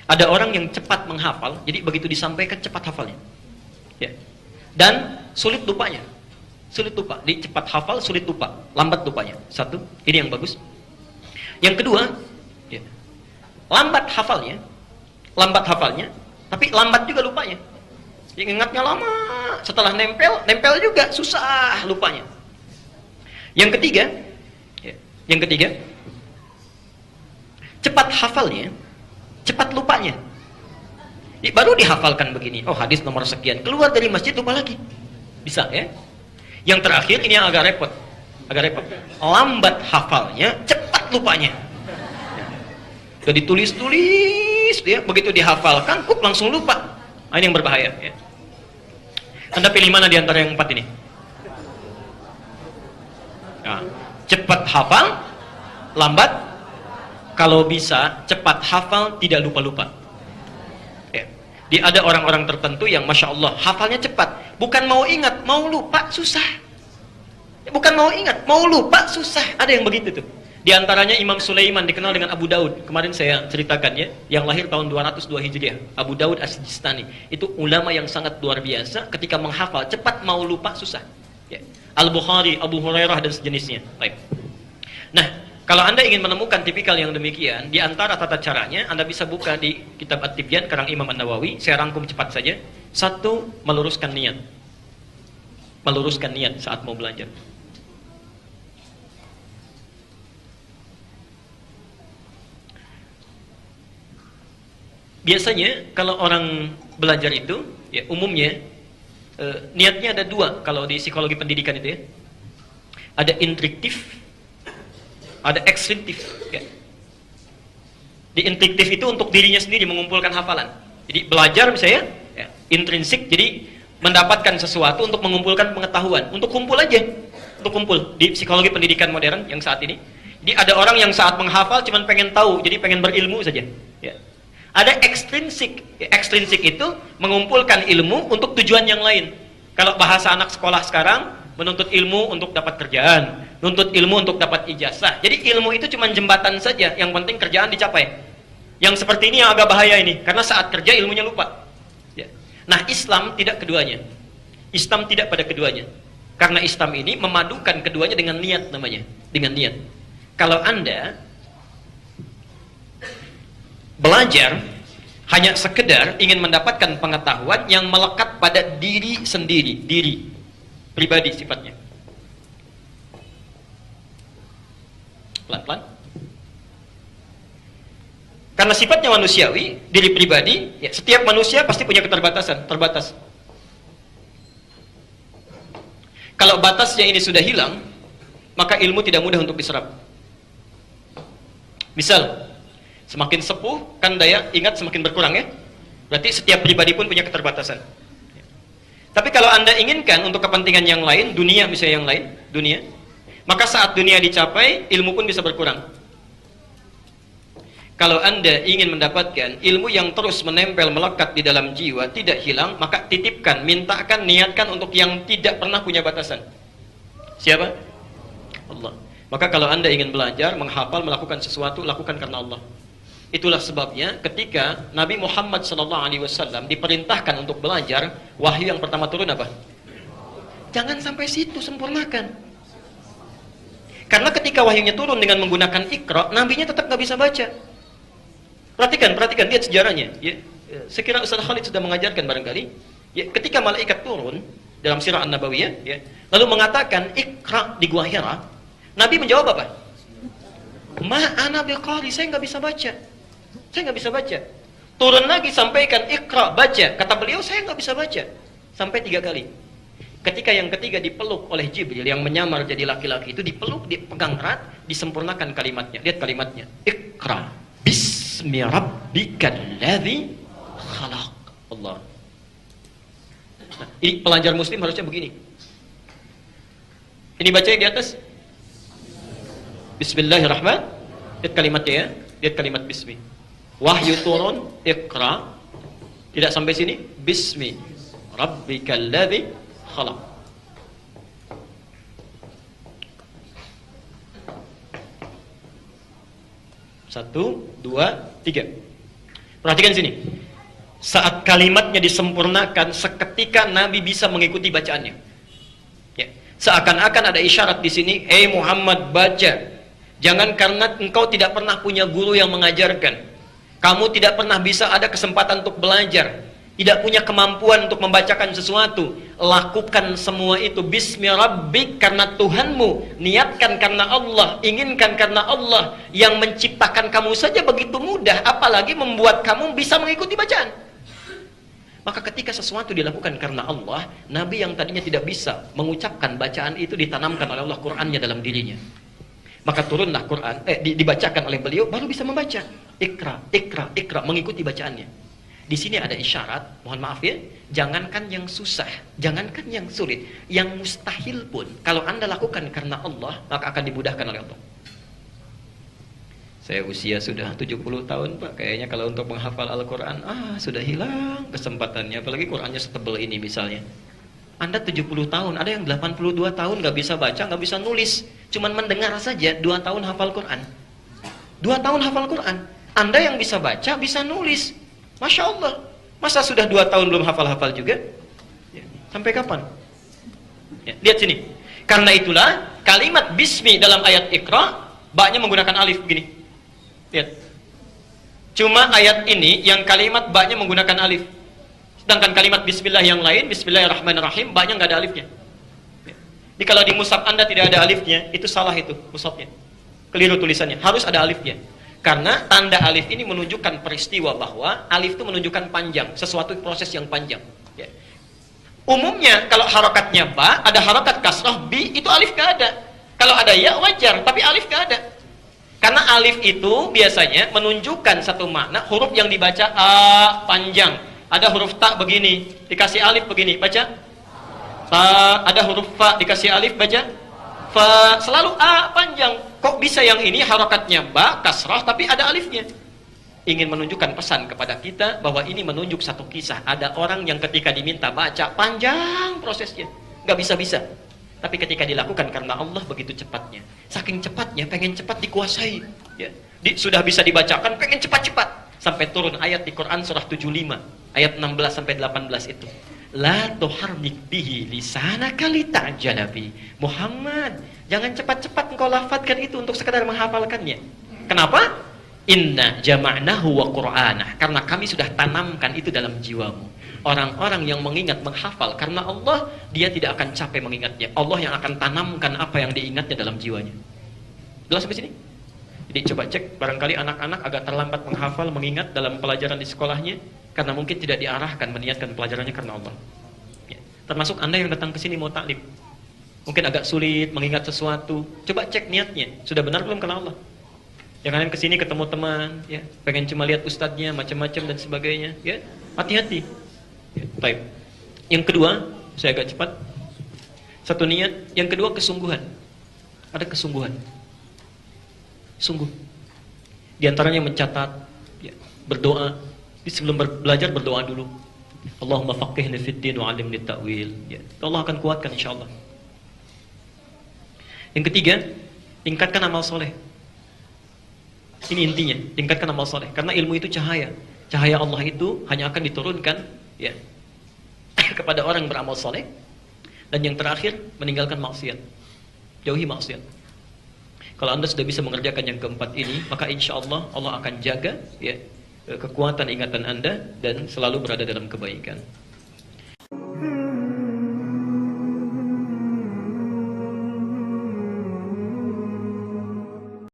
Ada orang yang cepat menghafal, jadi begitu disampaikan cepat hafalnya. Ya. Dan sulit lupanya. Sulit lupa. Di cepat hafal, sulit lupa. Lambat lupanya. Satu, ini yang bagus. Yang kedua, ya, lambat hafalnya, tapi lambat juga lupanya. Yang ingatnya lama, setelah nempel juga susah lupanya. Yang ketiga, ya, cepat hafalnya, cepat lupanya. Baru dihafalkan begini, oh hadis nomor sekian, keluar dari masjid lupa lagi. Bisa ya. Yang terakhir ini yang agak repot. Lambat hafalnya, cepat lupanya. Sudah ditulis-tulis ya, begitu dihafalkan, langsung lupa. Ini yang berbahaya ya. Anda pilih mana di antara yang 4 ini? Nah, cepat hafal, lambat. Kalau bisa cepat hafal, tidak lupa-lupa. Ya. Ada orang-orang tertentu yang masya Allah hafalnya cepat, bukan mau ingat, mau lupa susah. Bukan mau ingat, mau lupa susah. Ada yang begitu tuh. Di antaranya Imam Sulaiman, dikenal dengan Abu Daud. Kemarin saya ceritakan ya, yang lahir tahun 202 Hijriah. Abu Daud As-Sijistani. Itu ulama yang sangat luar biasa. Ketika menghafal cepat, mau lupa susah. Ya. Al-Bukhari, Abu Hurairah dan sejenisnya. Baik. Nah, kalau Anda ingin menemukan tipikal yang demikian, di antara tata caranya, Anda bisa buka di kitab At-Tibyan karang Imam An-Nawawi. Saya rangkum cepat saja. 1, meluruskan niat. Meluruskan niat saat mau belajar. Biasanya kalau orang belajar itu, ya umumnya niatnya ada 2 kalau di psikologi pendidikan itu ya. Ada intriktif, ada ekstrintif. Ya. Di intriktif itu untuk dirinya sendiri mengumpulkan hafalan. Jadi belajar misalnya, ya, intrinsik, jadi mendapatkan sesuatu untuk mengumpulkan pengetahuan, untuk kumpul aja, untuk kumpul di psikologi pendidikan modern yang saat ini. Jadi ada orang yang saat menghafal cuman pengen tahu, jadi pengen berilmu saja. Ya. Ada ekstrinsik. Ekstrinsik itu mengumpulkan ilmu untuk tujuan yang lain. Kalau bahasa anak sekolah sekarang, menuntut ilmu untuk dapat kerjaan, menuntut ilmu untuk dapat ijazah. Jadi ilmu itu cuma jembatan saja, yang penting kerjaan dicapai. Yang seperti ini yang agak bahaya ini, karena saat kerja ilmunya lupa. Ya. Nah, Islam tidak keduanya. Islam tidak pada keduanya. Karena Islam ini memadukan keduanya dengan niat namanya, dengan niat. Kalau Anda belajar hanya sekedar ingin mendapatkan pengetahuan yang melekat pada diri sendiri, diri pribadi sifatnya. Pelan-pelan. Karena sifatnya manusiawi, diri pribadi, ya, setiap manusia pasti punya keterbatasan, terbatas. Kalau batasnya ini sudah hilang, maka ilmu tidak mudah untuk diserap. Misal, semakin sepuh, kan daya ingat semakin berkurang ya. Berarti setiap pribadi pun punya keterbatasan. Tapi kalau Anda inginkan untuk kepentingan yang lain, dunia misalnya yang lain, dunia, maka saat dunia dicapai, ilmu pun bisa berkurang. Kalau Anda ingin mendapatkan ilmu yang terus menempel, melekat di dalam jiwa, tidak hilang, maka titipkan, mintakan, niatkan untuk yang tidak pernah punya batasan. Siapa? Allah. Maka kalau Anda ingin belajar, menghafal, melakukan sesuatu, lakukan karena Allah. Itulah sebabnya ketika Nabi Muhammad SAW diperintahkan untuk belajar, wahyu yang pertama turun apa? Jangan sampai situ, sempurnakan. Karena ketika wahyunya turun dengan menggunakan Iqra, nabinya tetap nggak bisa baca. Perhatikan, lihat sejarahnya. Ya, saya kira Ustaz Khalid sudah mengajarkan barangkali. Ya, ketika malaikat turun dalam sirah An-Nabawiyah, ya, lalu mengatakan Iqra di Gua Hira, Nabi menjawab apa? Ma ana biqari, saya nggak bisa baca. Saya nggak bisa baca. Turun lagi sampaikan Iqra, baca. Kata beliau, saya nggak bisa baca. Sampai 3 kali. Ketika yang ketiga dipeluk oleh Jibril yang menyamar jadi laki-laki itu, dipeluk, dipegang erat, disempurnakan kalimatnya. Lihat kalimatnya. Iqra bismi rabbikal ladzi khalaq. Allah. Nah, ini pelajar muslim harusnya begini. Ini baca di atas. Bismillahirrahmanirrahim. Lihat kalimatnya ya. Lihat kalimat bismi. Wahyu turun, Iqra. Tidak sampai sini. Bismi rabbikal ladzi khalaq. Satu, dua, tiga. Perhatikan sini. Saat kalimatnya disempurnakan, seketika Nabi bisa mengikuti bacaannya. Ya. Seakan-akan ada isyarat di sini, Muhammad, baca. Jangan karena engkau tidak pernah punya guru yang mengajarkan. Kamu tidak pernah bisa ada kesempatan untuk belajar. Tidak punya kemampuan untuk membacakan sesuatu. Lakukan semua itu bismi rabbik, karena Tuhanmu. Niatkan karena Allah, inginkan karena Allah. Yang menciptakan kamu saja begitu mudah, apalagi membuat kamu bisa mengikuti bacaan. Maka ketika sesuatu dilakukan karena Allah, Nabi yang tadinya tidak bisa mengucapkan bacaan itu ditanamkan oleh Allah Qur'annya dalam dirinya. Maka turunlah Quran, dibacakan oleh beliau, baru bisa membaca. Ikra, ikra, ikra, mengikuti bacaannya. Di sini ada isyarat, mohon maaf ya, jangankan yang susah, jangankan yang sulit, yang mustahil pun, kalau Anda lakukan karena Allah, maka akan dimudahkan oleh Allah. Saya usia sudah 70 tahun Pak, kayaknya kalau untuk menghafal Al-Quran, sudah hilang kesempatannya, apalagi Qurannya setebal ini misalnya. Anda 70 tahun, ada yang 82 tahun gak bisa baca, gak bisa nulis, cuman mendengar saja, 2 tahun hafal Quran. 2 tahun hafal Quran, Anda yang bisa baca, bisa nulis. Masya Allah, masa sudah 2 tahun belum hafal-hafal juga? Ya. Sampai kapan? Ya, lihat sini. Karena itulah, kalimat bismi dalam ayat Iqra, baknya menggunakan alif begini. Lihat. Cuma ayat ini yang kalimat baknya menggunakan alif. Sedangkan kalimat bismillah yang lain, bismillahirrahmanirrahim, baknya nggak ada alifnya. Jadi kalau di mushaf Anda tidak ada alifnya, itu salah itu mushafnya. Keliru tulisannya, harus ada alifnya. Karena tanda alif ini menunjukkan peristiwa bahwa alif itu menunjukkan panjang, sesuatu proses yang panjang. Ya. Umumnya kalau harokatnya ba, ada harokat kasrah, bi, itu alif nggak ada. Kalau ada ya wajar, tapi alif nggak ada. Karena alif itu biasanya menunjukkan satu makna, huruf yang dibaca a panjang. Ada huruf ta begini, dikasih alif begini, baca ta. Ada huruf fa, dikasih alif, baca fa. Selalu a panjang. Kok bisa yang ini harokatnya ba, kasrah, tapi ada alifnya? Ingin menunjukkan pesan kepada kita bahwa ini menunjuk satu kisah. Ada orang yang ketika diminta baca, panjang prosesnya, nggak bisa-bisa. Tapi ketika dilakukan karena Allah begitu cepatnya. Saking cepatnya, pengen cepat dikuasai. Ya. Sudah bisa dibacakan, pengen cepat-cepat. Sampai turun ayat di Quran surah 75. Ayat 16 sampai 18 itu. La tuharrik bihi lisanaka lita'jala bi. Muhammad, jangan cepat-cepat engkau lafadzkan itu untuk sekadar menghafalkannya. Kenapa? Inna jama'nahu wa qur'anah. Karena kami sudah tanamkan itu dalam jiwamu. Orang-orang yang mengingat, menghafal karena Allah, dia tidak akan capek mengingatnya. Allah yang akan tanamkan apa yang diingatnya dalam jiwanya. Jelas sampai sini? Jadi coba cek, barangkali anak-anak agak terlambat menghafal, mengingat dalam pelajaran di sekolahnya, karena mungkin tidak diarahkan meniatkan pelajarannya karena Allah. Ya. Termasuk Anda yang datang ke sini mau taklim, mungkin agak sulit mengingat sesuatu. Coba cek niatnya, sudah benar belum karena Allah? Yang kalian kesini ketemu teman, ya, pengen cuma lihat ustadznya, macam-macam dan sebagainya, ya, hati-hati. Ya, baik. Yang kedua, saya agak cepat. Satu niat, yang kedua kesungguhan. Ada kesungguhan. Sungguh. Di antaranya mencatat, ya, berdoa. Sebelum belajar berdoa dulu. Allahumma faqihni fid din wa 'allimni ta'wil. Ya, Allah akan kuatkan insyaallah. Yang ketiga, tingkatkan amal soleh. Ini intinya, tingkatkan amal soleh. Karena ilmu itu cahaya. Cahaya Allah itu hanya akan diturunkan, ya, kepada orang yang beramal soleh. Dan yang terakhir, meninggalkan maksiat. Jauhi maksiat. Kalau Anda sudah bisa mengerjakan yang keempat ini, maka insya Allah Allah akan jaga, ya, kekuatan ingatan Anda dan selalu berada dalam kebaikan.